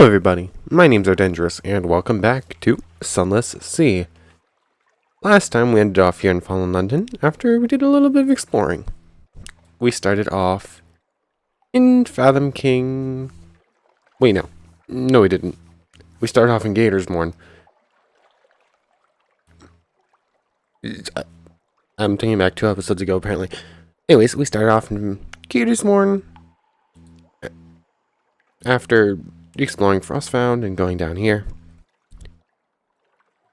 Hello everybody, my name's Dangerous, and welcome back to Sunless Sea. Last time we ended off here in Fallen London after we did a little bit of exploring. We started off in Fathom King... Wait, no. No, we didn't. We started off in Gatorsmorn. I'm taking back 2 episodes ago, apparently. Anyways, we started off in Gatorsmorn after exploring Frostfound and going down here.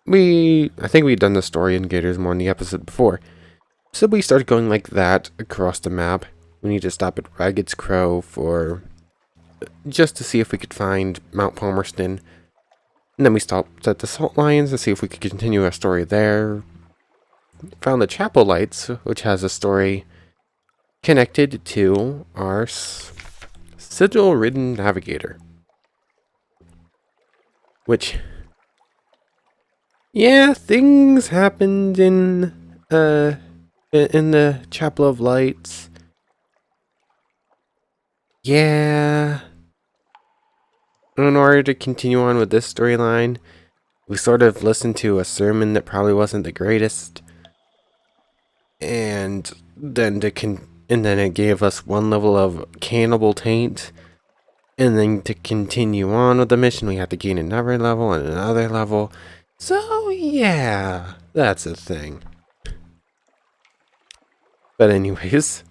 I think we'd done the story in Gatorsmorn the episode before. So we started going like that across the map. We need to stop at Ragged's Crow just to see if we could find Mount Palmerston. And then we stopped at the Salt Lions to see if we could continue our story there. Found the Chapel Lights, which has a story connected to our sigil-ridden navigator. Which, yeah, things happened in the Chapel of Lights. Yeah. In order to continue on with this storyline, we sort of listened to a sermon that probably wasn't the greatest. And then it gave us 1 level of cannibal taint. And then to continue on with the mission, we had to gain another level and another level. So, yeah, that's a thing. But anyways,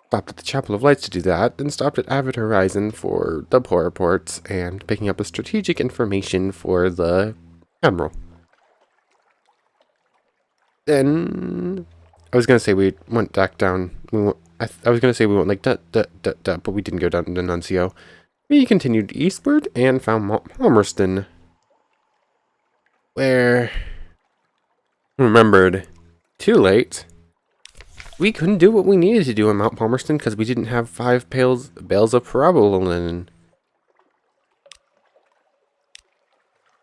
stopped at the Chapel of Lights to do that, then stopped at Avid Horizon for the poor reports and picking up the strategic information for the Admiral. Then, I was going to say we went back down, I was going to say we went like but we didn't go down to Nuncio. We continued eastward and found Palmerston, where, remembered, too late, we couldn't do what we needed to do in Mount Palmerston because we didn't have 5 bales of parabola linen.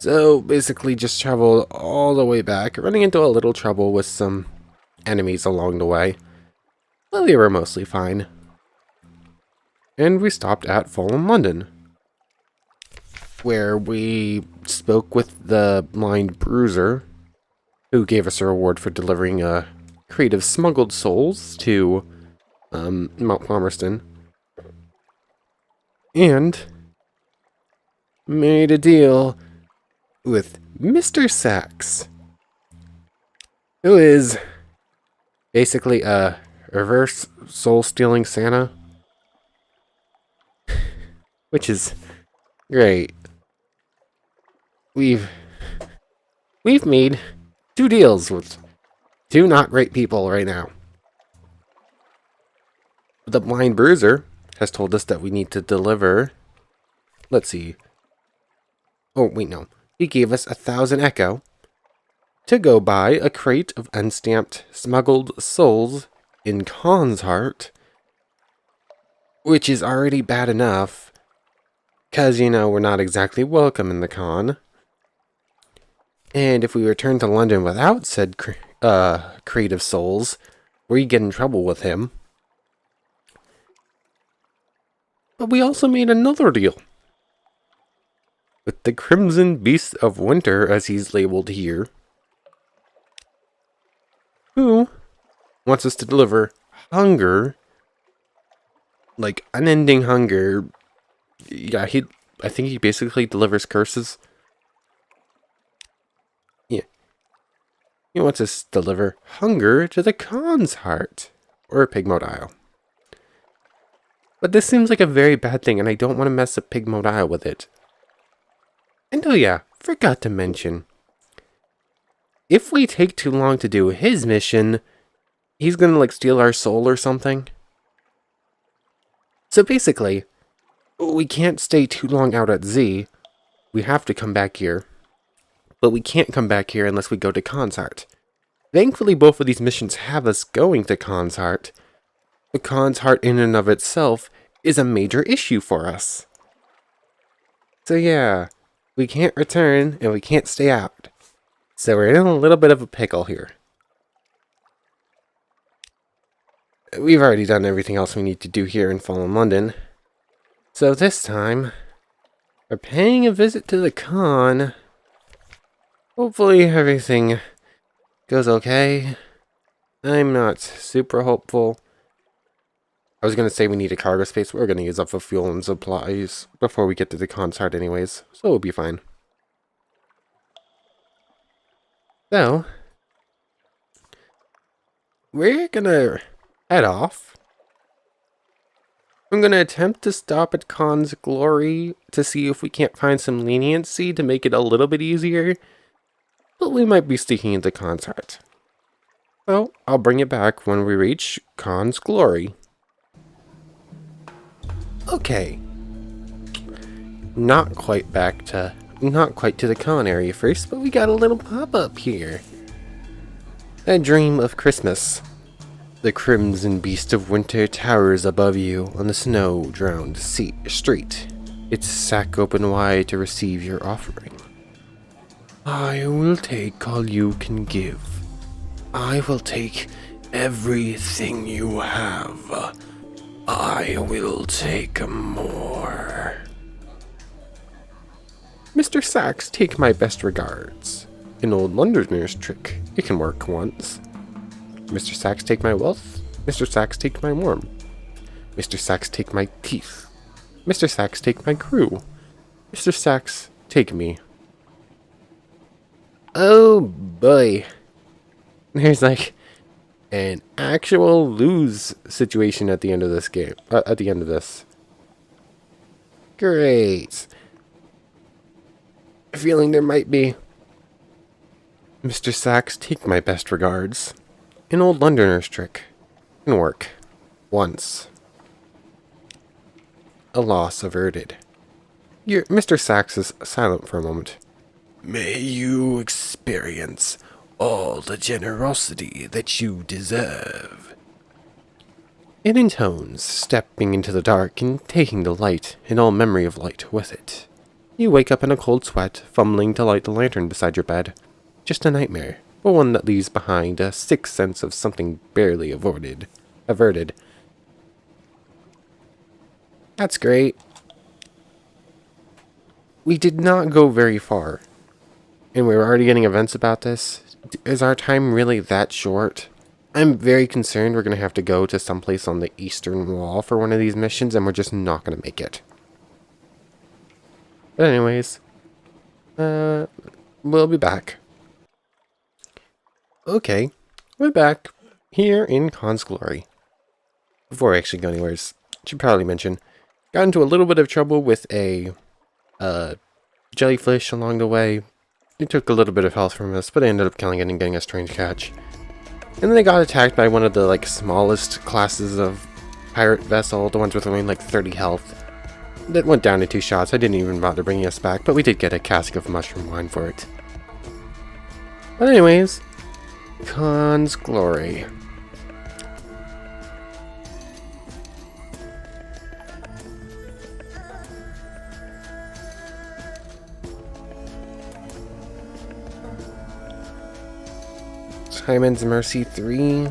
So basically just traveled all the way back, running into a little trouble with some enemies along the way. But we were mostly fine. And we stopped at Fallen London, where we spoke with the blind bruiser, who gave us a reward for delivering a crate of smuggled souls to Mount Palmerston, and made a deal with Mr. Sachs, who is basically a reverse soul-stealing Santa, which is great. We've made 2 deals with 2 not great people right now. The blind bruiser has told us that we need to deliver, let's see. Oh, wait, no. He gave us 1,000 echo to go buy a crate of unstamped smuggled souls in Khan's Heart, which is already bad enough, because, we're not exactly welcome in the Khan. And if we return to London without said crate of souls, we get in trouble with him. But we also made another deal with the Crimson Beast of Winter, as he's labeled here, who wants us to deliver hunger, like unending hunger. Yeah, I think he basically delivers curses. Yeah. He wants us to deliver hunger to the Khan's Heart, or Pigmode Isle. But this seems like a very bad thing, and I don't want to mess up Pigmode Isle with it. And oh yeah, forgot to mention, if we take too long to do his mission, he's gonna steal our soul or something. So basically, we can't stay too long out at Z. We have to come back here. But we can't come back here unless we go to Khan's Heart. Thankfully, both of these missions have us going to Khan's Heart. But Khan's Heart in and of itself is a major issue for us. So yeah, we can't return and we can't stay out. So we're in a little bit of a pickle here. We've already done everything else we need to do here in Fallen London. So this time, We're paying a visit to the con. Hopefully everything goes okay. I'm not super hopeful. I was gonna say we need a cargo space, but we're gonna use up the fuel and supplies before we get to the con site anyways, so we'll be fine. So, we're gonna head off. I'm gonna attempt to stop at Khan's Glory to see if we can't find some leniency to make it a little bit easier, but we might be sticking into Khan's heart. So, I'll bring it back when we reach Khan's Glory. Okay. Not quite to the con area first, but we got a little pop-up here. A dream of Christmas. The crimson beast of winter towers above you on the snow-drowned street, its sack open wide to receive your offering. I will take all you can give. I will take everything you have. I will take more. Mr. Sachs, take my best regards. An old Londoner's trick. It can work once. Mr. Sachs, take my wealth. Mr. Sachs, take my warmth. Mr. Sachs, take my teeth. Mr. Sachs, take my crew. Mr. Sachs, take me. Oh boy. There's like an actual lose situation at the end of this game. At the end of this. Great. Feeling there might be. Mr. Sachs, take my best regards. An old Londoner's trick. Can work. Once. A loss averted. Mr. Sachs is silent for a moment. May you experience all the generosity that you deserve. It intones, stepping into the dark and taking the light and all memory of light with it. You wake up in a cold sweat, fumbling to light the lantern beside your bed. Just a nightmare, but one that leaves behind a sixth sense of something barely averted. That's great. We did not go very far, and we're already getting events about this. Is our time really that short? I'm very concerned we're going to have to go to someplace on the eastern wall for one of these missions, and we're just not going to make it. But anyways, we'll be back. Okay, we're back here in Khan's Glory. Before I actually go anywhere, should probably mention, got into a little bit of trouble with a jellyfish along the way. It took a little bit of health from us, but I ended up killing it and getting a strange catch. And then I got attacked by one of the smallest classes of pirate vessel, the ones with only 30 health. That went down in 2 shots. I didn't even bother bringing us back, but we did get a cask of mushroom wine for it. But anyways, Khan's Glory. Simon's Mercy 3.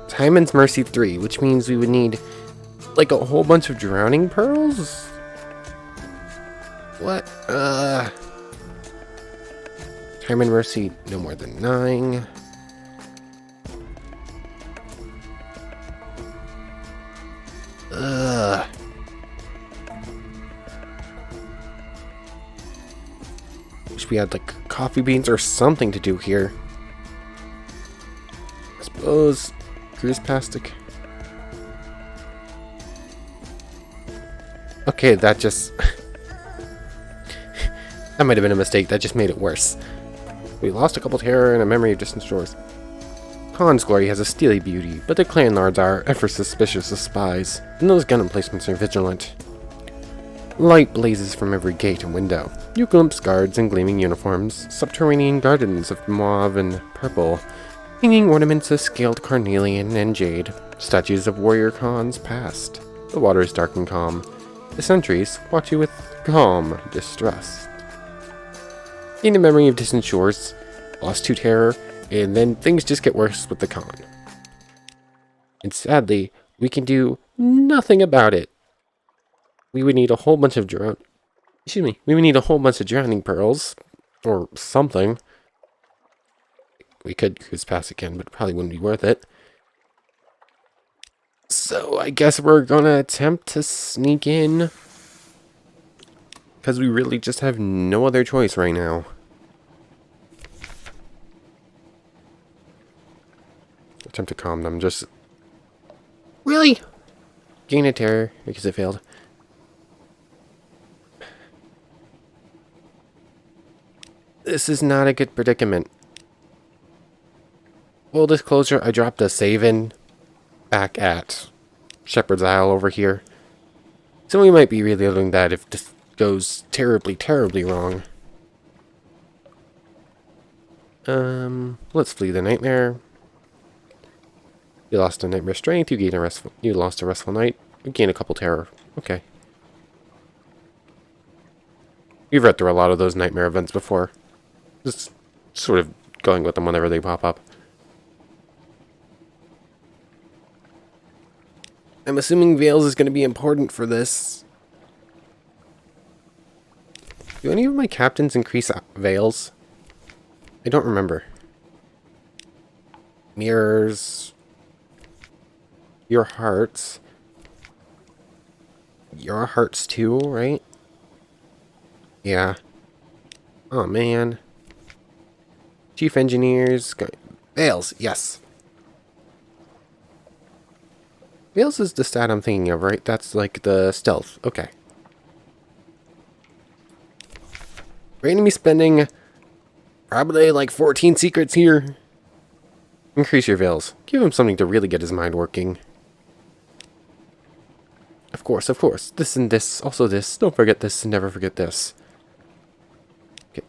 Simon's Mercy 3, which means we would need a whole bunch of drowning pearls? What? Time and Mercy, no more than 9. Wish we had coffee beans or something to do here. I suppose grease plastic. Okay, that just that might have been a mistake. That just made it worse. We lost a couple terror and a memory of distant shores. Khan's Glory has a steely beauty, but the clan lords are ever suspicious of spies, and those gun emplacements are vigilant. Light blazes from every gate and window. You glimpse guards in gleaming uniforms, subterranean gardens of mauve and purple, hanging ornaments of scaled carnelian and jade, statues of warrior Khans past. The water is dark and calm. The sentries watch you with calm distrust. Gain a memory of distant shores, lost to terror, and then things just get worse with the Khan. And sadly, we can do nothing about it. We would need a whole bunch of we would need a whole bunch of drowning pearls, or something. We could cruise past again, but it probably wouldn't be worth it. So I guess we're gonna attempt to sneak in, because we really just have no other choice right now. Attempt to calm them, just... Really? Gain a terror, because it failed. This is not a good predicament. Full disclosure, I dropped a save-in back at Shepherd's Isle over here. So we might be reloading that if this goes terribly, terribly wrong. Let's flee the nightmare. You lost a nightmare strength, you lost a restful night, you gain a couple terror. Okay. We've read through a lot of those nightmare events before. Just sort of going with them whenever they pop up. I'm assuming Veils is going to be important for this. Do any of my captains increase Veils? I don't remember. Mirrors. Your hearts. Your hearts too, right? Yeah. Oh man. Chief engineers. Veils, yes. Veils is the stat I'm thinking of, right? That's like the stealth. Okay. We're gonna be spending probably like 14 secrets here. Increase your Veils. Give him something to really get his mind working. Of course, of course. This and this, also this. Don't forget this and never forget this. Okay.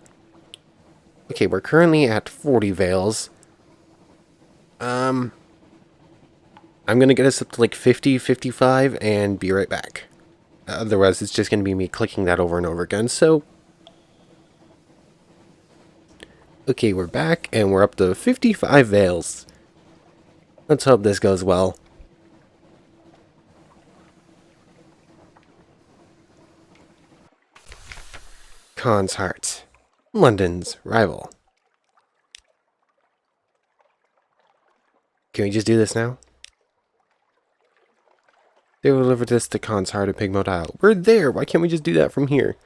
Okay, we're currently at 40 Veils. I'm gonna get us up to like 50, 55 and be right back. Otherwise, it's just gonna be me clicking that over and over again, so... Okay, we're back, and we're up to 55 Veils. Let's hope this goes well. Khan's Heart. London's rival. Can we just do this now? They will deliver this to Khan's Heart at Pigmo Isle. We're there! Why can't we just do that from here?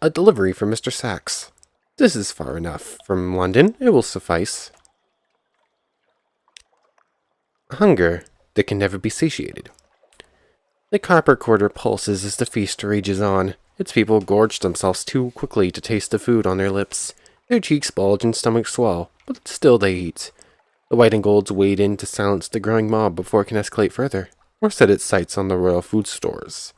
A delivery from Mr. Sachs. This is far enough. From London, it will suffice. Hunger that can never be satiated. The copper quarter pulses as the feast rages on. Its people gorge themselves too quickly to taste the food on their lips. Their cheeks bulge and stomachs swell, but still they eat. The white and golds wade in to silence the growing mob before it can escalate further, or set its sights on the royal food stores.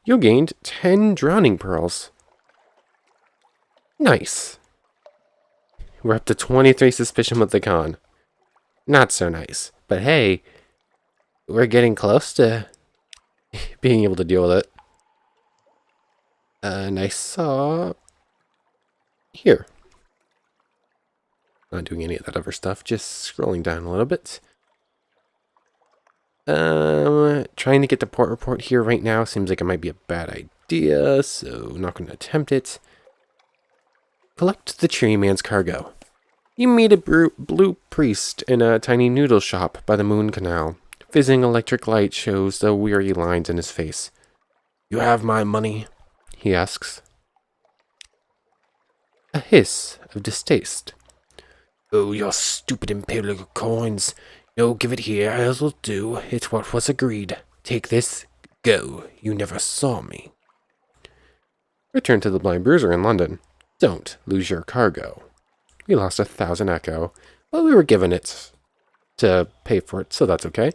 You gained 10 drowning pearls. Nice. We're up to 23 suspicion with the Khan. Not so nice, but hey, we're getting close to being able to deal with it. And I saw... Here. Not doing any of that other stuff, just scrolling down a little bit. Trying to get the port report here right now seems like it might be a bad idea, so not going to attempt it. Collect the tree man's cargo. You meet a blue priest in a tiny noodle shop by the Moon Canal. Fizzing electric light shows the weary lines in his face. You have my money? He asks. A hiss of distaste. Oh, your stupid imperial coins. No, give it here, as'll do. It's what was agreed. Take this. Go. You never saw me. Return to the Blind Bruiser in London. Don't lose your cargo. We lost 1,000 echo, but we were given it to pay for it, so that's okay.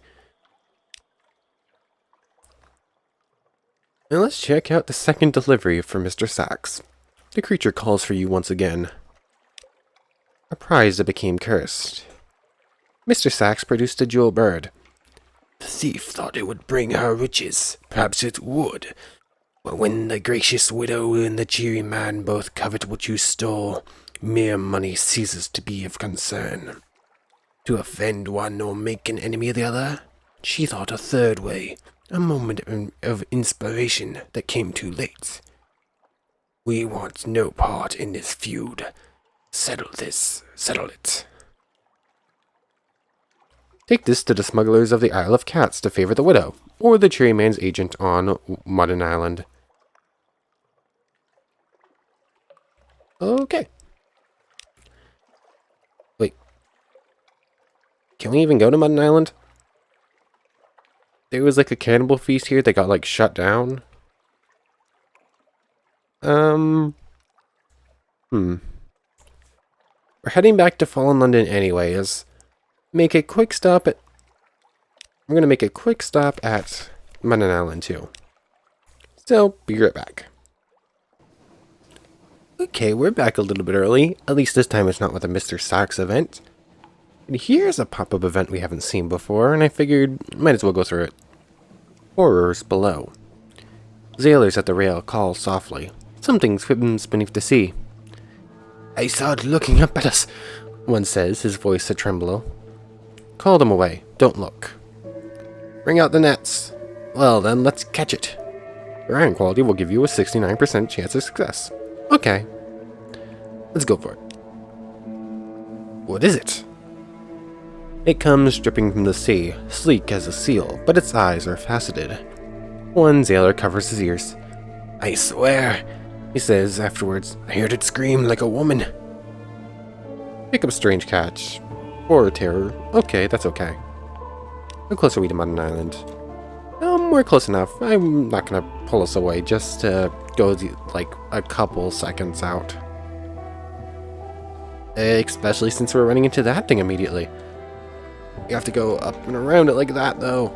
And let's check out the second delivery for Mr. Sachs. The creature calls for you once again. A prize that became cursed. Mr. Sachs produced a jewel bird. The thief thought it would bring her riches. Perhaps it would. But when the gracious widow and the cheery man both covet what you stole, mere money ceases to be of concern. To offend one or make an enemy of the other, she thought a third way, a moment of inspiration that came too late. We want no part in this feud. Settle this. Settle it. Take this to the smugglers of the Isle of Cats to favor the widow, or the cheery man's agent on Mudden Island. Okay. Wait. Can we even go to Mudden Island? There was like a cannibal feast here that got like shut down. We're heading back to Fallen London anyways. Make a quick stop at... I'm gonna make a quick stop at Mudden Island too. So, be right back. Okay, we're back a little bit early. At least this time it's not with a Mr. Sachs event. And here's a pop-up event we haven't seen before, and I figured might as well go through it. Horrors below. Sailors at the rail call softly. Something swims beneath the sea. I saw it looking up at us, one says, his voice a tremolo. Call them away. Don't look. Bring out the nets. Well then, let's catch it. Your iron quality will give you a 69% chance of success. Okay. Let's go for it. What is it? It comes dripping from the sea, sleek as a seal, but its eyes are faceted. One sailor covers his ears. I swear, he says afterwards, I heard it scream like a woman. Pick up strange catch. Or terror. Okay, that's okay. How close are we to Mudden Island? We're close enough. I'm not gonna pull us away, just to go like a couple seconds out. Especially since we're running into that thing immediately. You have to go up and around it like that, though.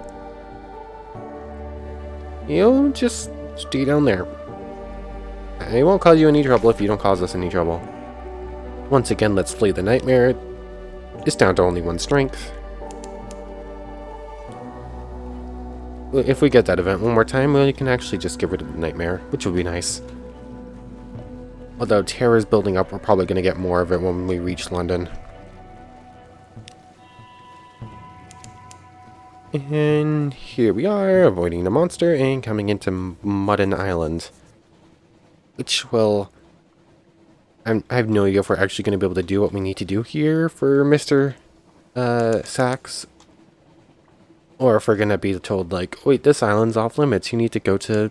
You'll just stay down there. It won't cause you any trouble if you don't cause us any trouble. Once again, let's flee the nightmare. It's down to only one strength. If we get that event one more time, we can actually just get rid of the nightmare, which would be nice. Although terror is building up, we're probably going to get more of it when we reach London. And here we are, avoiding the monster and coming into Mudden Island. Which will... I have no idea if we're actually going to be able to do what we need to do here for Mr. Sachs. Or if we're going to be told, like, wait, this island's off limits. You need to go to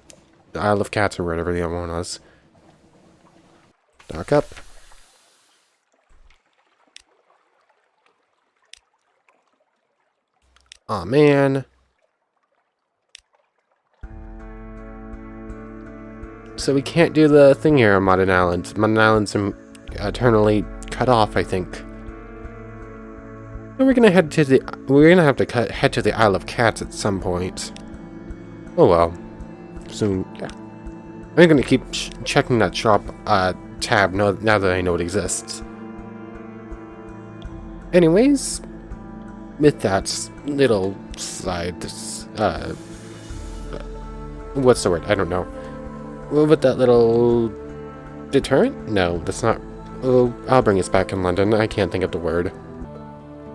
the Isle of Cats or whatever the other one was. Dock up. Aw, man. So we can't do the thing here on Mudden Island. Mudden Island's eternally cut off, I think. And we're gonna head to the... We're gonna have to head to the Isle of Cats at some point. Oh well. Soon, yeah. I'm gonna keep checking that shop tab now that I know it exists. Anyways, with that little side, what's the word? I don't know. With that little deterrent? No, that's not. Oh, I'll bring us back in London. I can't think of the word.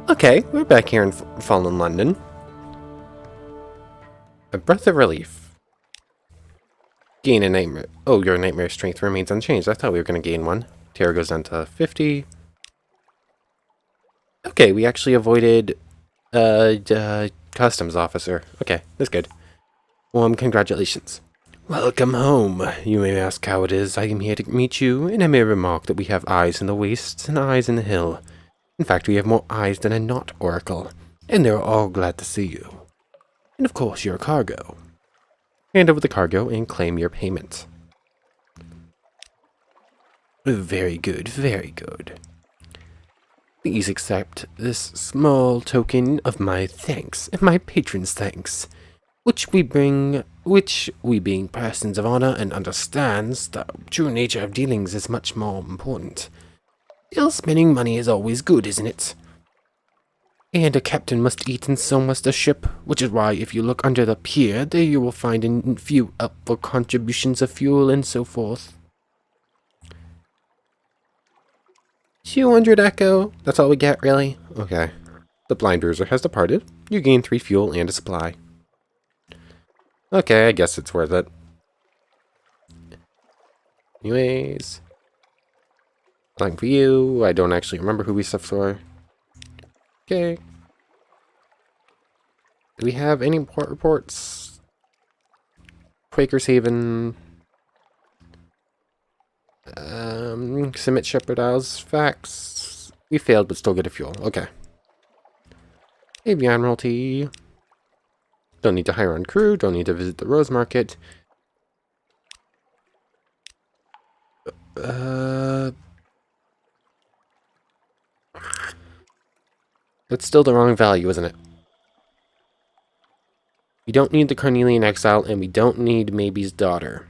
Okay, we're back here in Fallen London. A breath of relief. Gain a nightmare. Oh, your nightmare strength remains unchanged. I thought we were going to gain one. Terror goes down to 50. Okay, we actually avoided customs officer. Okay, that's good. Well, congratulations. Welcome home. You may ask how it is I am here to meet you, and I may remark that we have eyes in the wastes and eyes in the hill. In fact, we have more eyes than a knot oracle, and they're all glad to see you. And of course, your cargo. Hand over the cargo and claim your payment. Very good, very good. Please accept this small token of my thanks and my patron's thanks, which we bring which we being persons of honor and understands the true nature of dealings is much more important. Still, spending money is always good, isn't it? And a captain must eat and so must a ship, which is why if you look under the pier, there you will find a few up for contributions of fuel and so forth. 200 echo. That's all we get, really? Okay. The blind bruiser has departed. You gain 3 fuel and a supply. Okay, I guess it's worth it. Anyways. Blank for you. I don't actually remember who we stuffed for. Okay. Do we have any port reports? Quaker's Haven. Submit Shepherd Isles. Facts. We failed, but still get a fuel. Okay. Navy Admiralty. Don't need to hire on crew. Don't need to visit the Rose Market. That's still the wrong value, isn't it? We don't need the Carnelian Exile, and we don't need Maybe's daughter.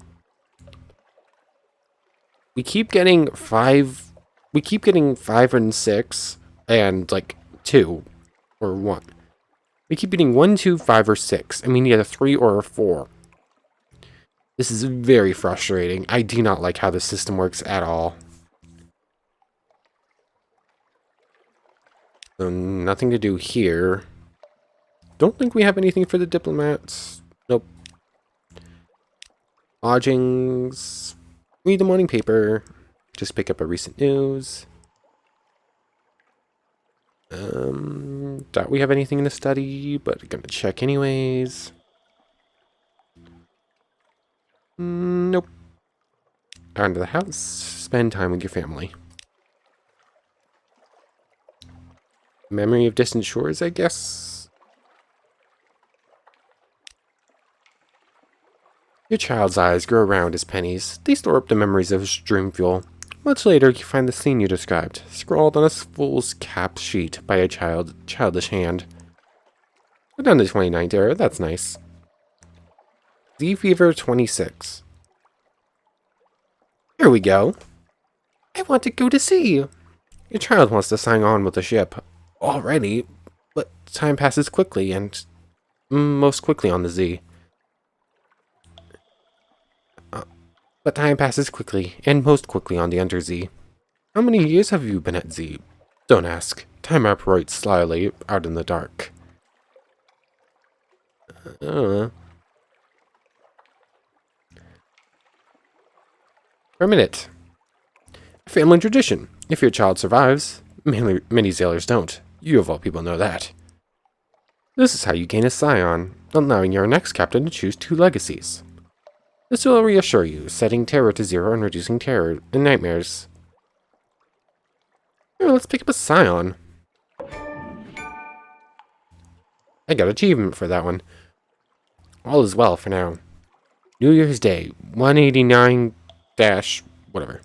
We keep getting 5... We keep getting 5 and 6, and, like, 2. Or 1. We keep getting 1, 2, 5, or 6. I mean, either 3 or a 4. This is very frustrating. I do not like how the system works at all. So, nothing to do here. Don't think we have anything for the diplomats. Nope. Lodgings. Read the morning paper. Just pick up a recent news. Doubt we have anything in the study, but I'm gonna check anyways. Nope. On to the house. Spend time with your family. Memory of distant shores, I guess. Your child's eyes grow round as pennies. They store up the memories of his dream fuel. Much later, you find the scene you described, scrawled on a fool's cap sheet by a childish hand. We're down to 29th era, that's nice. Z Fever 26. Here we go. I want to go to sea. Your child wants to sign on with the ship. Already, but time passes quickly, and most quickly on the Z. But time passes quickly, and most quickly on the Unterzee. How many years have you been at Z? Don't ask. Time operates slyly, out in the dark. For a minute. Family tradition. If your child survives, many sailors don't. You of all people know that. This is how you gain a scion, allowing your next captain to choose 2 legacies. This will reassure you, setting terror to 0 and reducing terror and nightmares. Here, let's pick up a scion. I got achievement for that one. All is well for now. New Year's Day, 189 whatever.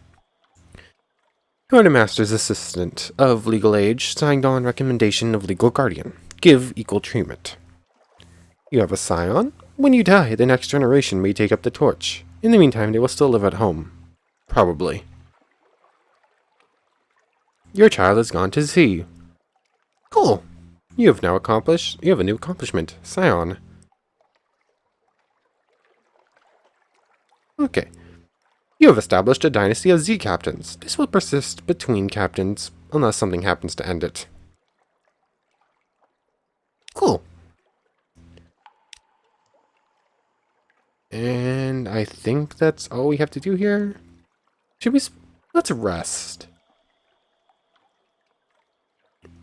Quartermaster's assistant of legal age signed on recommendation of legal guardian. Give equal treatment. You have a scion? When you die, the next generation may take up the torch. In the meantime, they will still live at home. Probably. Your child has gone to sea. Cool. You have a new accomplishment, scion. Okay. You have established a dynasty of Z captains. This will persist between captains, unless something happens to end it. Cool. And I think that's all we have to do here. Let's rest.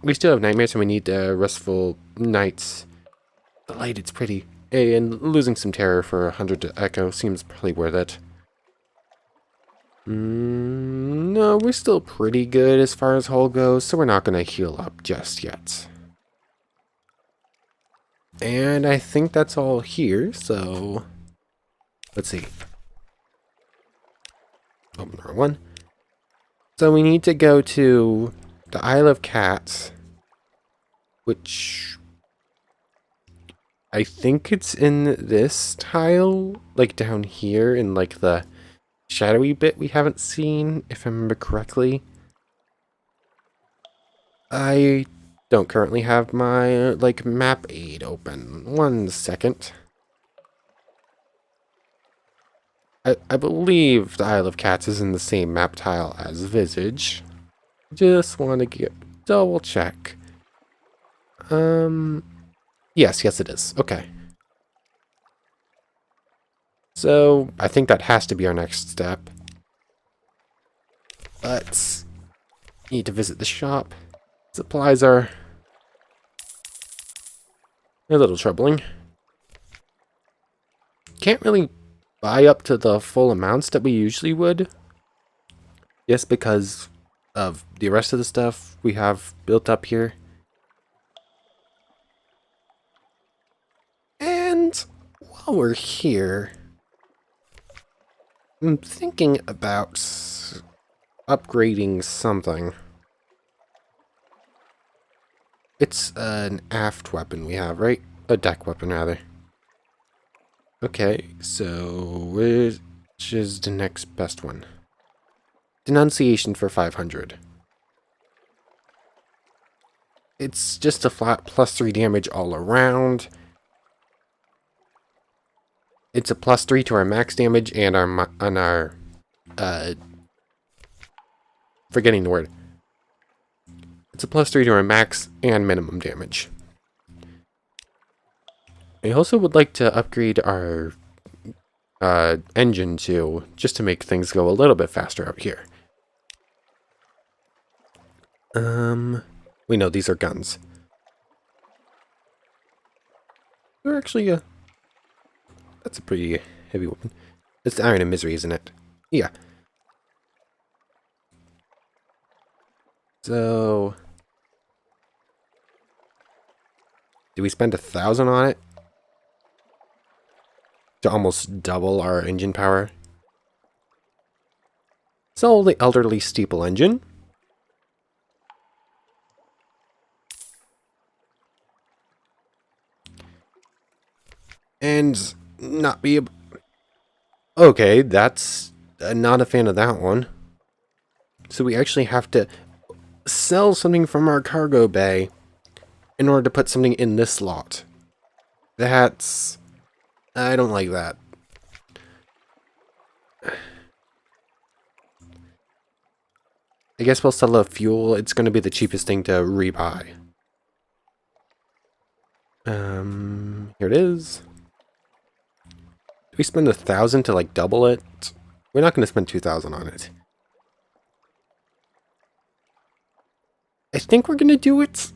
We still have nightmares and we need restful nights. The light, it's pretty. And losing some terror for 100 to echo seems probably worth it. No, we're still pretty good as far as hull goes, so we're not going to heal up just yet. And I think that's all here, so... Let's see. Open the wrong one. So we need to go to the Isle of Cats, which I think it's in this tile, like down here in like the shadowy bit we haven't seen, if I remember correctly. I don't currently have my, like, map aid open. 1 second. I believe the Isle of Cats is in the same map tile as Visage. Just want to get double check. Yes, it is. Okay. So, I think that has to be our next step. But need to visit the shop. Supplies are a little troubling. Can't really buy up to the full amounts that we usually would. Just because of the rest of the stuff we have built up here. And while we're here, I'm thinking about upgrading something. It's an aft weapon we have, right? A deck weapon, rather. Okay, so which is the next best one? Denunciation for 500. It's just a flat +3 damage all around. It's a +3 to our max damage and our forgetting the word. It's a +3 to our max and minimum damage. I also would like to upgrade our engine too, just to make things go a little bit faster up here. We know these are guns. They're actually that's a pretty heavy weapon. It's the Iron of Misery, isn't it? Yeah. So, do we spend 1,000 on it? To almost double our engine power? Sell the elderly steeple engine. And not be able... Okay, that's... not a fan of that one. So we actually have to sell something from our cargo bay in order to put something in this slot. That's... I don't like that. I guess we'll sell the fuel. It's going to be the cheapest thing to rebuy. Here it is. Do we spend 1,000 to, like, double it? We're not going to spend 2,000 on it. I think we're going to do it.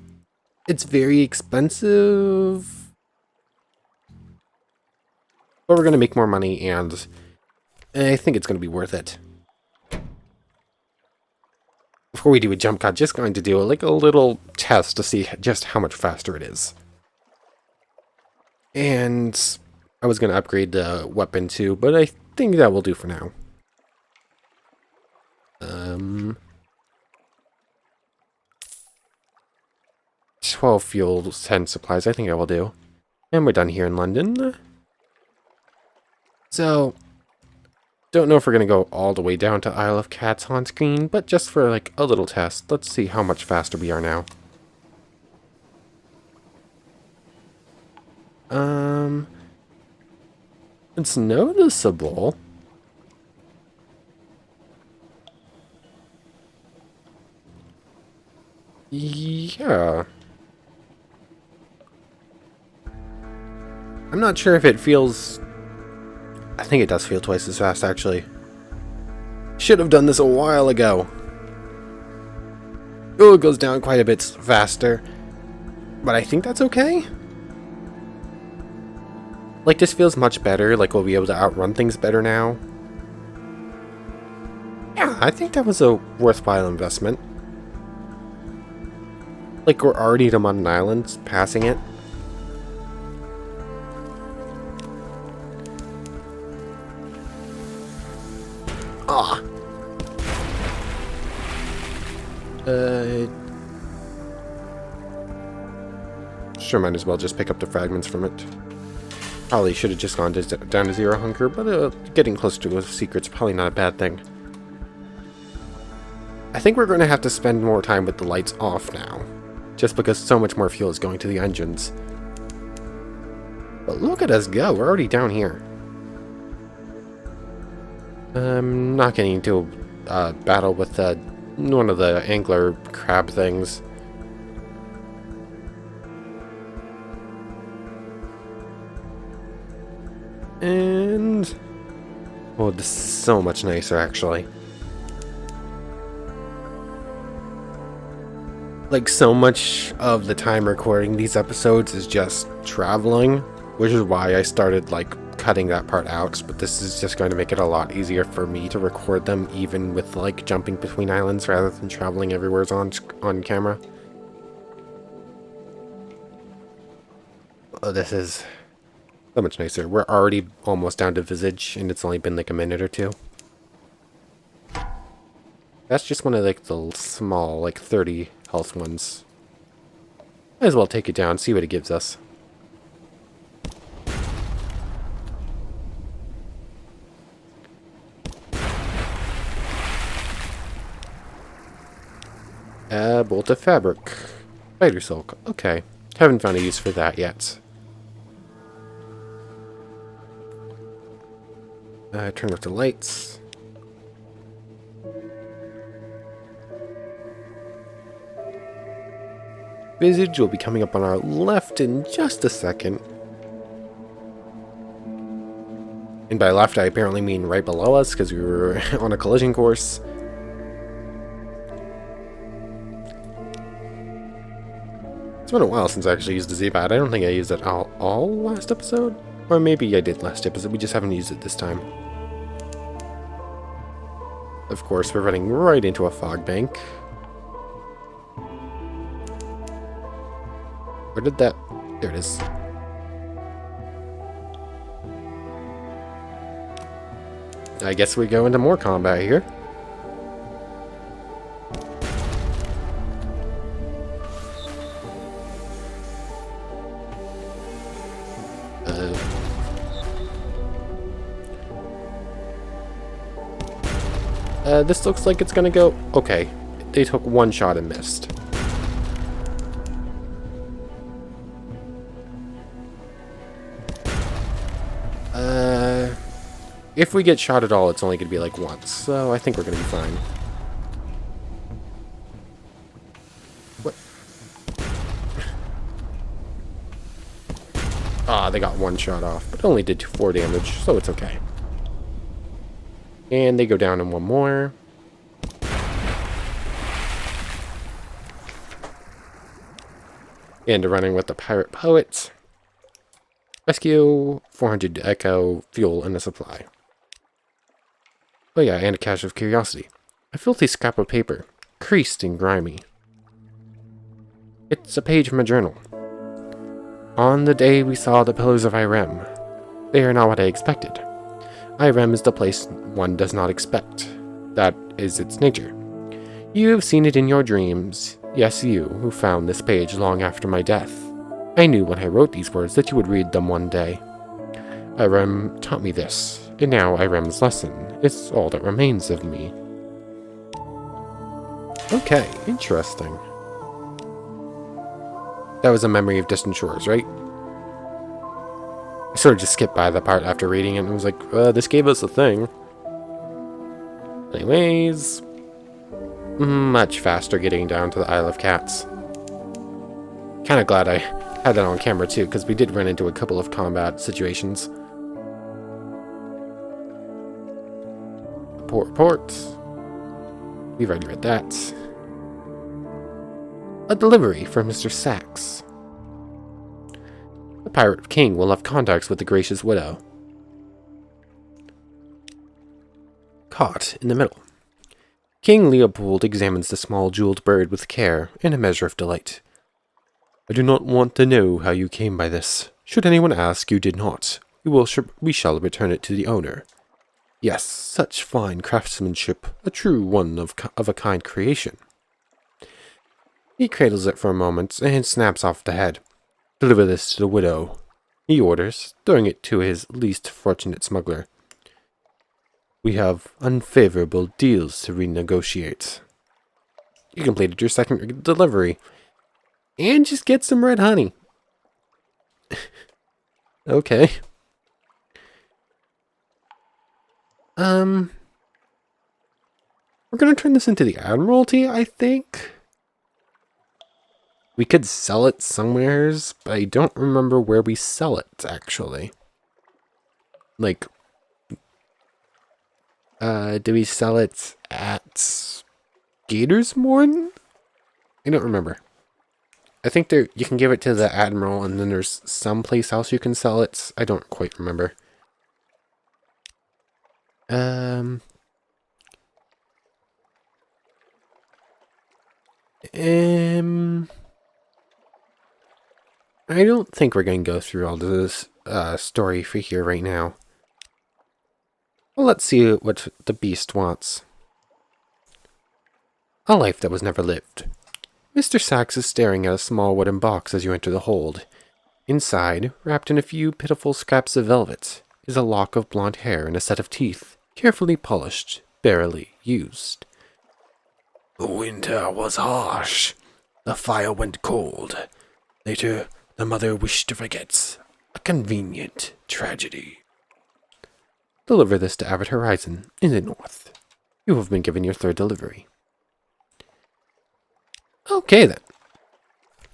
It's very expensive. But we're going to make more money, and I think it's going to be worth it. Before we do a jump cut, just going to do like a little test to see just how much faster it is. And I was going to upgrade the weapon too, but I think that will do for now. 12 fuel, 10 supplies, I think I will do. And we're done here in London. So, don't know if we're going to go all the way down to Isle of Cats on screen, but just for like a little test, let's see how much faster we are now. It's noticeable. Yeah. I'm not sure if it feels... I think it does feel twice as fast, actually. Should have done this a while ago. Oh, it goes down quite a bit faster. But I think that's okay. Like, this feels much better. Like, we'll be able to outrun things better now. Yeah, I think that was a worthwhile investment. Like, we're already to Mutton Island, passing it. Ah. Sure, might as well just pick up the fragments from it. Probably should have just gone down to 0 hunger, but getting close to a secret's probably not a bad thing. I think we're going to have to spend more time with the lights off now, just because so much more fuel is going to the engines. But look at us go, we're already down here. Not getting into a battle with one of the angler crab things. And... oh, this is so much nicer, actually. Like, so much of the time recording these episodes is just traveling, which is why I started, like, cutting that part out, but this is just going to make it a lot easier for me to record them, even with, like, jumping between islands rather than traveling everywhere on camera. Oh, this is so much nicer. We're already almost down to Visage, and it's only been, like, a minute or two. That's just one of, like, the small, like, 30 health ones. Might as well take it down, see what it gives us. Bolt of fabric. Spider silk. Okay. Haven't found a use for that yet. Turn off the lights. Visage will be coming up on our left in just a second. And by left, I apparently mean right below us, because we were on a collision course. It's been a while since I actually used the Z-Pad. I don't think I used it all last episode. Or maybe I did last episode, we just haven't used it this time. Of course, we're running right into a fog bank. Where did that... there it is. I guess we go into more combat here. This looks like it's gonna go... okay, they took one shot and missed. If we get shot at all, it's only gonna be like once, so I think we're gonna be fine. What? Ah, they got one shot off, but only did 4 damage, so it's okay. And they go down in one more. And running with the pirate poet. Rescue, 400 echo, fuel, and a supply. Oh yeah, and a cache of curiosity. A filthy scrap of paper, creased and grimy. It's a page from a journal. On the day we saw the pillars of Irem, they are not what I expected. Irem is the place one does not expect. That is its nature. You have seen it in your dreams. Yes, you, who found this page long after my death. I knew when I wrote these words that you would read them one day. Irem taught me this, and now Irem's lesson is all that remains of me. Okay, interesting. That was a memory of distant shores, right? I sort of just skipped by that part after reading it and was like, this gave us a thing. Anyways, much faster getting down to the Isle of Cats. Kind of glad I had that on camera too, because we did run into a couple of combat situations. Report. We've already read that. A delivery for Mr. Sachs. The Pirate King will have contacts with the Gracious Widow. Caught in the middle. King Leopold examines the small jeweled bird with care and a measure of delight. I do not want to know how you came by this. Should anyone ask, you did not. We shall return it to the owner. Yes, such fine craftsmanship, a true one of a kind creation. He cradles it for a moment and snaps off the head. Deliver this to the widow, he orders, throwing it to his least fortunate smuggler. We have unfavorable deals to renegotiate. You completed your second delivery. And just get some red honey. Okay. We're gonna turn this into the Admiralty, I think. We could sell it somewheres, but I don't remember where we sell it, actually. Like, do we sell it at Gatorsmorn? I don't remember. I think there you can give it to the Admiral, and then there's someplace else you can sell it. I don't quite remember. I don't think we're going to go through all this story for here right now. Well, let's see what the beast wants. A life that was never lived. Mr. Sachs is staring at a small wooden box as you enter the hold. Inside, wrapped in a few pitiful scraps of velvet, is a lock of blonde hair and a set of teeth, carefully polished, barely used. The winter was harsh. The fire went cold. Later, the mother wished to forget. A convenient tragedy. Deliver this to Avid Horizon, in the north. You have been given your third delivery. Okay, then.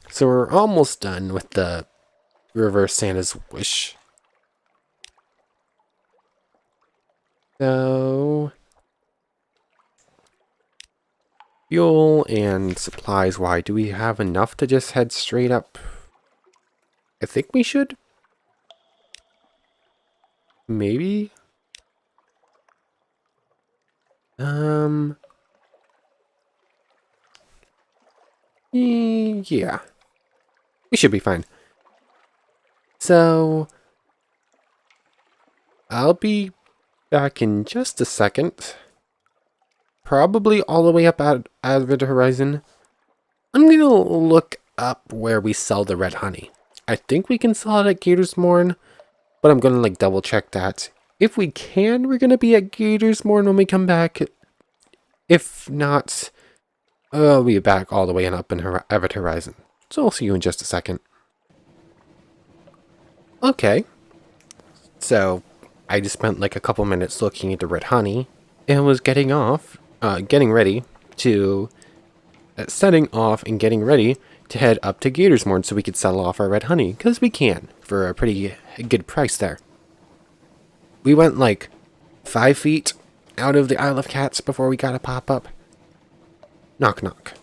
So we're almost done with the Reverse Santa's Wish. So, fuel and supplies, why? Do we have enough to just head straight up? I think we should. Maybe? Yeah. We should be fine. So, I'll be back in just a second. Probably all the way up at Avid Horizon. I'm gonna look up where we sell the red honey. I think we can sell it at Gatorsmorn, but I'm gonna like double check that. If we can, we're gonna be at Gatorsmorn when we come back. If not, I'll be back all the way and up in Avid Horizon. So I'll see you in just a second. Okay. So, I just spent like a couple minutes looking at the red honey and was getting ready to, setting off and getting ready to head up to Gatorsmorn so we could sell off our red honey, because we can, for a pretty good price there. We went like 5 feet out of the Isle of Cats before we got a pop-up. Knock knock.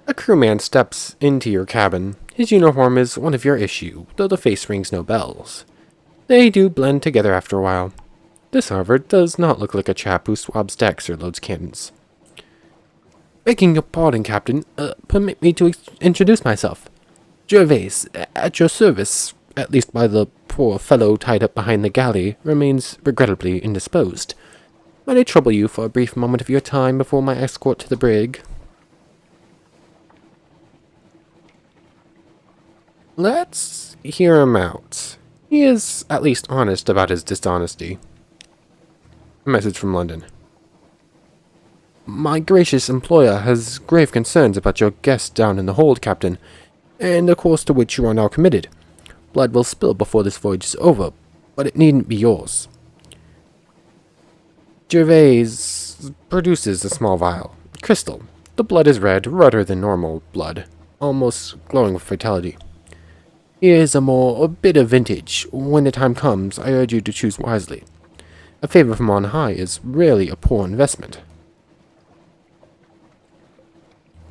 A crewman steps into your cabin. His uniform is one of your issue, though the face rings no bells. They do blend together after a while. This, however, does not look like a chap who swabs decks or loads cannons. Begging your pardon, Captain, permit me to introduce myself. Gervais, at your service, at least while the poor fellow tied up behind the galley remains regrettably indisposed. Might I trouble you for a brief moment of your time before my escort to the brig? Let's hear him out. He is at least honest about his dishonesty. A message from London. My gracious employer has grave concerns about your guest down in the hold, Captain, and the course to which you are now committed. Blood will spill before this voyage is over, but it needn't be yours. Gervais produces a small vial. Crystal. The blood is red, redder than normal blood, almost glowing with vitality. Here's a bit of vintage. When the time comes, I urge you to choose wisely. A favor from on high is rarely a poor investment.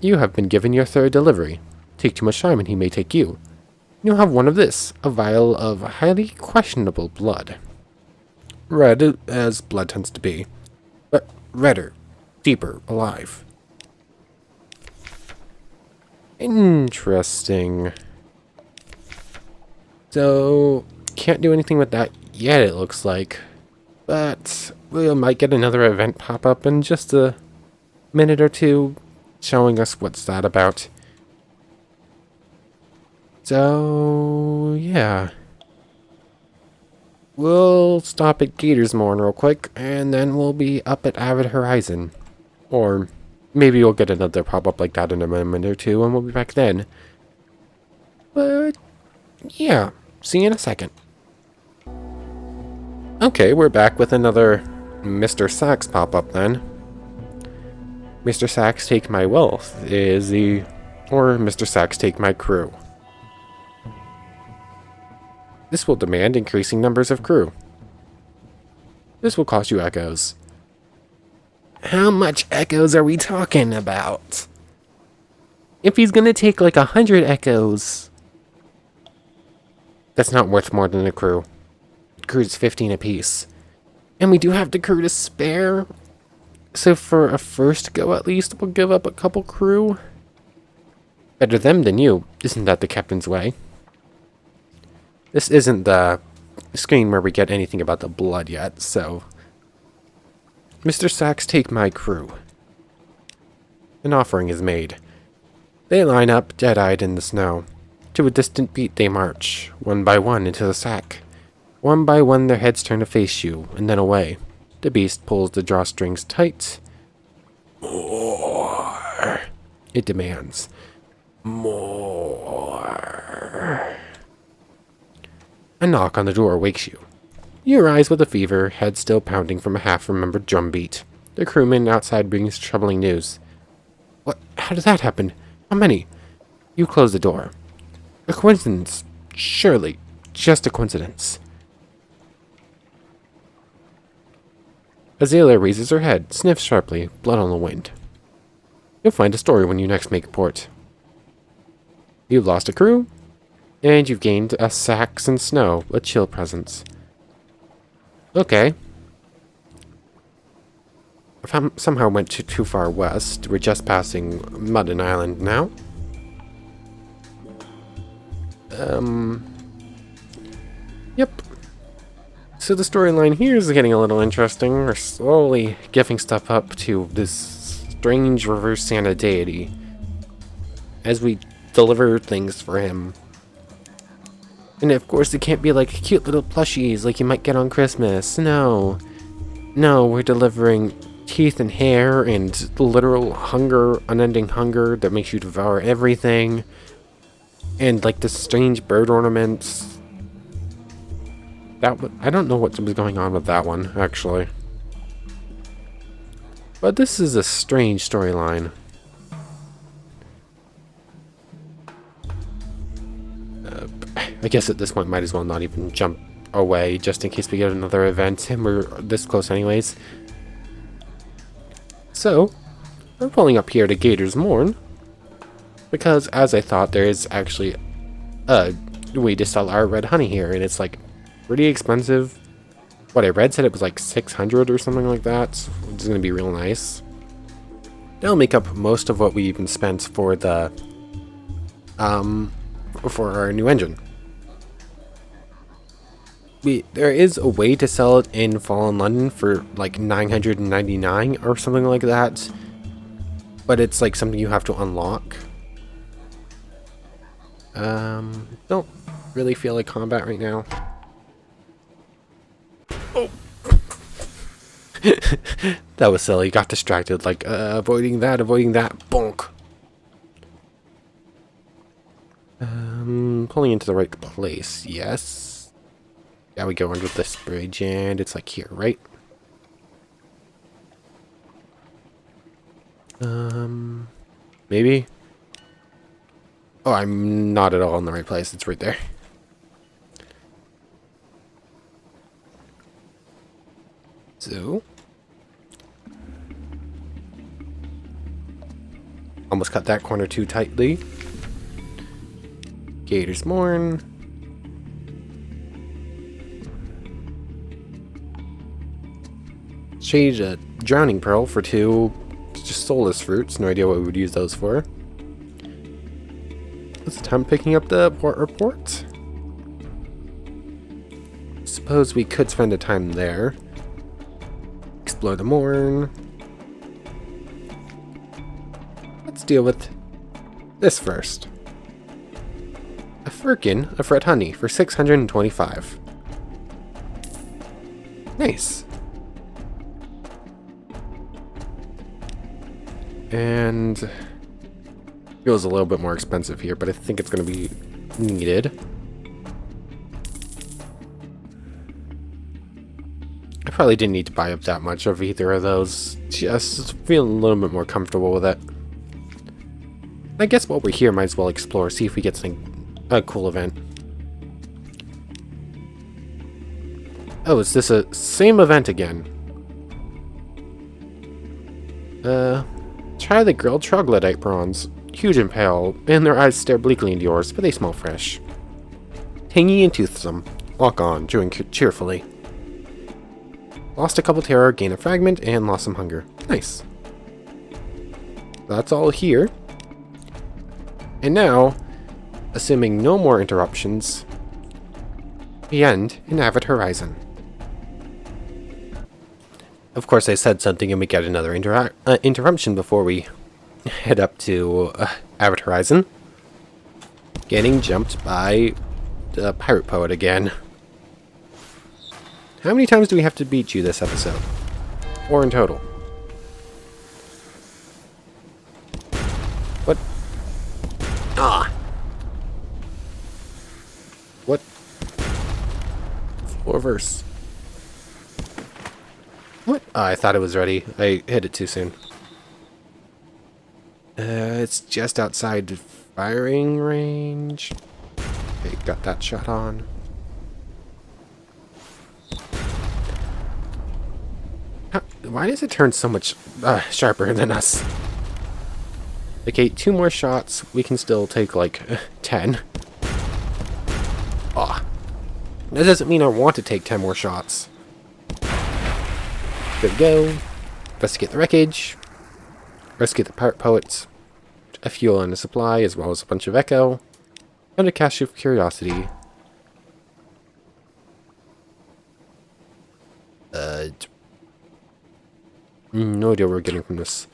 You have been given your third delivery. Take too much time and he may take you. You'll have one of this, a vial of highly questionable blood. Red, as blood tends to be, but redder, deeper, alive. Interesting. So, can't do anything with that yet, it looks like. But we might get another event pop up in just a minute or two, showing us what's that about. So, yeah. We'll stop at Gatorsmorn real quick, and then we'll be up at Avid Horizon. Or maybe we'll get another pop-up like that in a moment or two, and we'll be back then. But, yeah. See you in a second. Okay, we're back with another Mr. Sachs pop-up then. Mr. Sachs take my wealth is the... or Mr. Sachs take my crew. This will demand increasing numbers of crew. This will cost you echoes. How much echoes are we talking about? If he's gonna take like 100 echoes, that's not worth more than a crew. The crew's 15 apiece. And we do have the crew to spare. So for a first go at least, we'll give up a couple crew. Better them than you. Isn't that the captain's way? This isn't the screen where we get anything about the blood yet, so... Mr. Sachs, take my crew. An offering is made. They line up, dead-eyed in the snow. To a distant beat they march, one by one into the sack. One by one their heads turn to face you, and then away. The beast pulls the drawstrings tight. More, it demands. More. A knock on the door wakes you. You rise with a fever, head still pounding from a half-remembered drumbeat. The crewman outside brings troubling news. What? How did that happen? How many? You close the door. A coincidence. Surely. Just a coincidence. Azalea raises her head, sniffs sharply, blood on the wind. You'll find a story when you next make port. You've lost a crew, and you've gained a Sachs and snow, a chill presence. Okay. If I somehow went too far west, we're just passing Mudden Island now. Yep. So the storyline here is getting a little interesting. We're slowly giving stuff up to this strange reverse Santa deity as we deliver things for him. And of course it can't be like cute little plushies like you might get on Christmas. No. No, we're delivering teeth and hair and literal hunger, unending hunger that makes you devour everything. And like this strange bird ornaments. I don't know what was going on with that one, actually. But this is a strange storyline. I guess at this point might as well not even jump away, just in case we get another event, and we're this close anyways. So, I'm pulling up here to Gatorsmorn, because as I thought, there is actually a way to sell our red honey here, and it's like pretty expensive. What I read said it was like 600 or something like that, which is going to be real nice. That'll make up most of what we even spent for the for our new engine. There is a way to sell it in Fallen London for like 999 or something like that, but it's like something you have to unlock. Don't really feel like combat right now. Oh. That was silly. Got distracted. Like, avoiding that, bonk. Pulling into the right place. Yes. Yeah, we go under this bridge, and it's like here, right? Maybe? Oh, I'm not at all in the right place. It's right there. So, almost cut that corner too tightly. Gatorsmorn. Change a drowning pearl for 2 just soulless fruits. No idea what we would use those for. It's time picking up the port report. Suppose we could spend a time there. Explore the Morn. Let's deal with this first. firkin of red honey for 625. Nice. And feels a little bit more expensive here, but I think it's going to be needed. I probably didn't need to buy up that much of either of those. Just feeling a little bit more comfortable with it. I guess while we're here, might as well explore, see if we get a cool event. Oh, is this a same event again? Try the grilled troglodyte prawns. Huge and pale, and their eyes stare bleakly into yours, but they smell fresh. Tangy and toothsome. Walk on, chewing cheerfully. Lost a couple terror, gain a fragment, and lost some hunger. Nice. That's all here. And now, assuming no more interruptions, we end in Avid Horizon. Of course, I said something and we get another interruption before we head up to Avid Horizon. Getting jumped by the pirate poet again. How many times do we have to beat you this episode? 4 in total. What? Ah! What? Floor verse. What? Oh, I thought it was ready. I hit it too soon. It's just outside firing range. Okay, got that shot on. Why does it turn so much sharper than us? Okay, 2 more shots. We can still take like 10. Ah, that doesn't mean I want to take 10 more shots. There we go. Investigate the wreckage. Rescue the pirate poets. A fuel and a supply, as well as a bunch of echo. And a cache of curiosity. No idea what we're getting from this.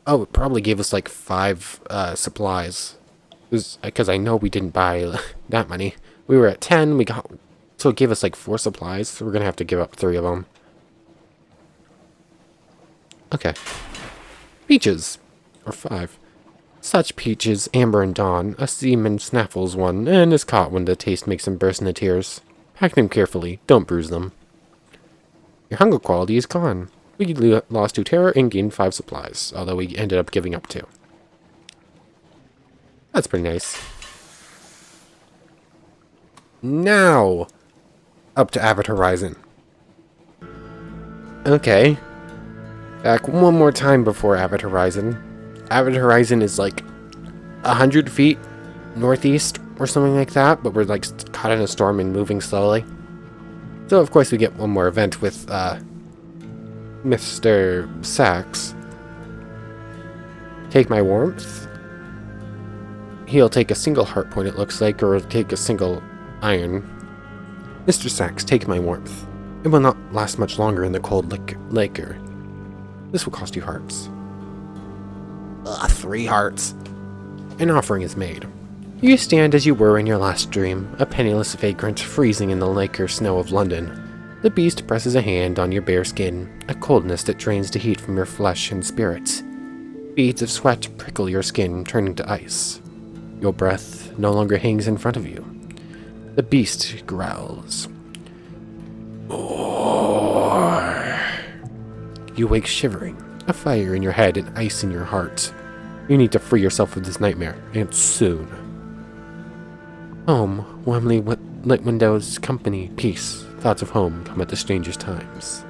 Oh, it probably gave us like 5 supplies. Because I know we didn't buy that many. We were at 10, we got... So it gave us like 4 supplies, so we're gonna have to give up 3 of them. Okay. Peaches. Or 5. Such peaches, Amber and Dawn. A seaman snaffles one, and is caught when the taste makes him burst into tears. Pack them carefully, don't bruise them. Your hunger quality is gone. We lost 2 terror and gained 5 supplies, although we ended up giving up 2. That's pretty nice. Now, up to Avid Horizon. Okay. Back one more time before Avid Horizon. Avid Horizon is like 100 feet northeast or something like that, but we're like caught in a storm and moving slowly. So of course we get one more event with Mr. Sachs. Take my warmth. He'll take a single heart point, it looks like, or take a single iron. Mr. Sachs, take my warmth. It will not last much longer in the cold liquor. This will cost you hearts. 3 hearts. An offering is made. You stand as you were in your last dream, a penniless vagrant freezing in the liquor snow of London. The beast presses a hand on your bare skin, a coldness that drains the heat from your flesh and spirits. Beads of sweat prickle your skin, turning to ice. Your breath no longer hangs in front of you. The beast growls. You wake shivering, a fire in your head and ice in your heart. You need to free yourself of this nightmare, and soon. Home, warmly lit windows, company, peace. Thoughts of home come at the strangest times.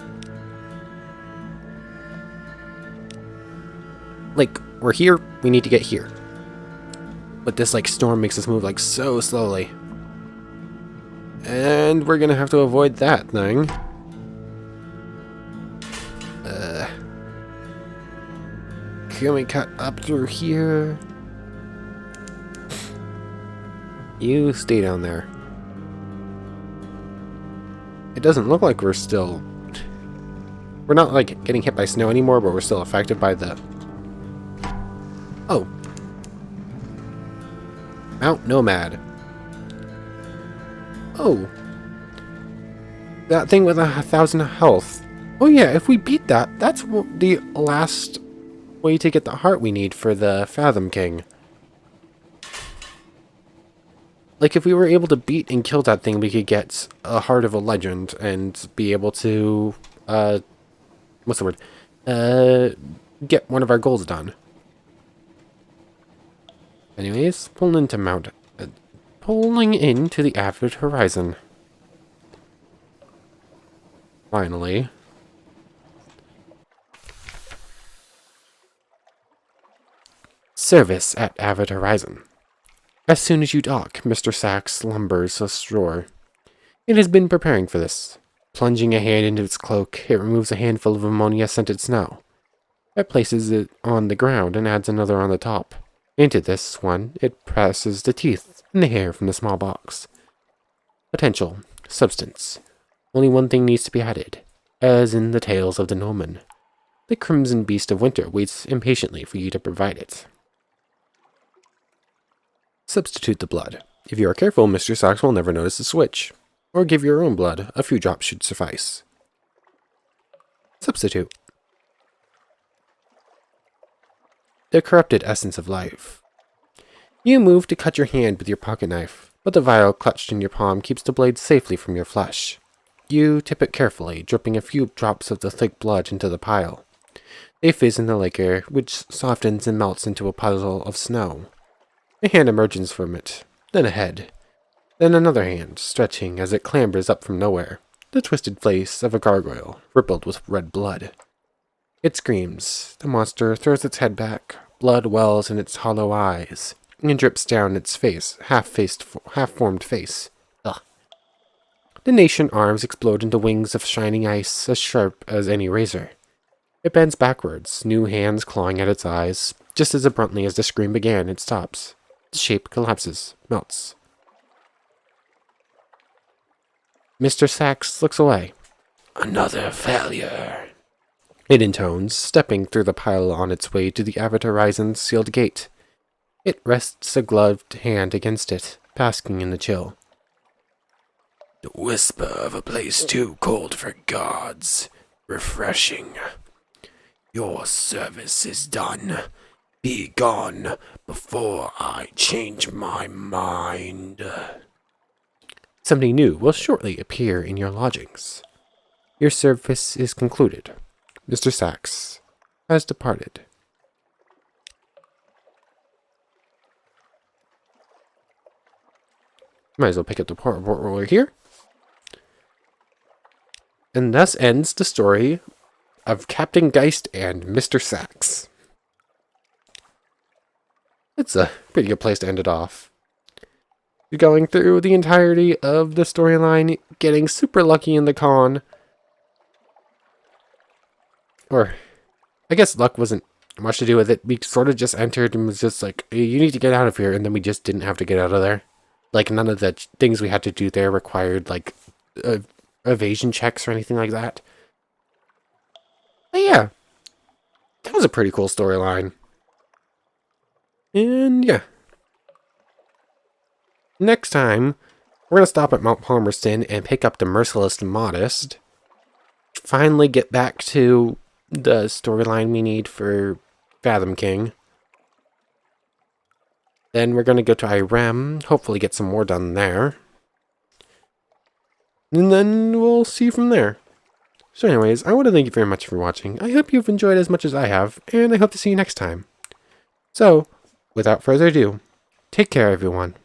Like, we're here, we need to get here. But this, like, storm makes us move, like, so slowly. And we're gonna have to avoid that thing. Can we cut up through here? You stay down there. It doesn't look like we're still... We're not, like, getting hit by snow anymore, but we're still affected by the... Oh. Mount Nomad. Oh. That thing with 1,000 health. Oh yeah, if we beat that, that's the last way to get the heart we need for the Fathom King. Like, if we were able to beat and kill that thing, we could get a Heart of a Legend and be able to, what's the word? Get one of our goals done. Anyways, pulling into the avid horizon. Finally. Service at Avid Horizon. As soon as you dock, Mr. Sachs lumbers ashore. It has been preparing for this. Plunging a hand into its cloak, it removes a handful of ammonia-scented snow. It places it on the ground and adds another on the top. Into this one, it presses the teeth and the hair from the small box. Potential. Substance. Only one thing needs to be added, as in the tales of the Norman. The Crimson Beast of Winter waits impatiently for you to provide it. Substitute the blood. If you are careful, Mr. Sachs will never notice the switch. Or give your own blood. A few drops should suffice. Substitute. The corrupted essence of life. You move to cut your hand with your pocket knife, but the vial clutched in your palm keeps the blade safely from your flesh. You tip it carefully, dripping a few drops of the thick blood into the pile. They fizz in the liquor, which softens and melts into a puddle of snow. A hand emerges from it, then a head, then another hand, stretching as it clambers up from nowhere, the twisted face of a gargoyle, rippled with red blood. It screams. The monster throws its head back, blood wells in its hollow eyes, and drips down its face, half-formed face. Ugh. The nascent arms explode into wings of shining ice as sharp as any razor. It bends backwards, new hands clawing at its eyes. Just as abruptly as the scream began, it stops. The shape collapses, melts. Mr. Sachs looks away. Another failure. It intones, stepping through the pile on its way to the Avid Horizon's sealed gate. It rests a gloved hand against it, basking in the chill. The whisper of a place too cold for gods. Refreshing. Your service is done. Be gone before I change my mind. Something new will shortly appear in your lodgings. Your service is concluded. Mr. Sachs has departed. Might as well pick up the report while we're here. And thus ends the story of Captain Geist and Mr. Sachs. It's a pretty good place to end it off. You're going through the entirety of the storyline, getting super lucky in the con. Or, I guess luck wasn't much to do with it. We sort of just entered and was just like, hey, you need to get out of here, and then we just didn't have to get out of there. Like, none of the things we had to do there required, like, evasion checks or anything like that. But yeah, that was a pretty cool storyline. And yeah. Next time, we're going to stop at Mount Palmerston and pick up the Merciless Modest. Finally get back to the storyline we need for Fathom King. Then we're going to go to Irem, hopefully get some more done there. And then we'll see from there. So anyways, I want to thank you very much for watching. I hope you've enjoyed as much as I have, and I hope to see you next time. So, without further ado, take care everyone.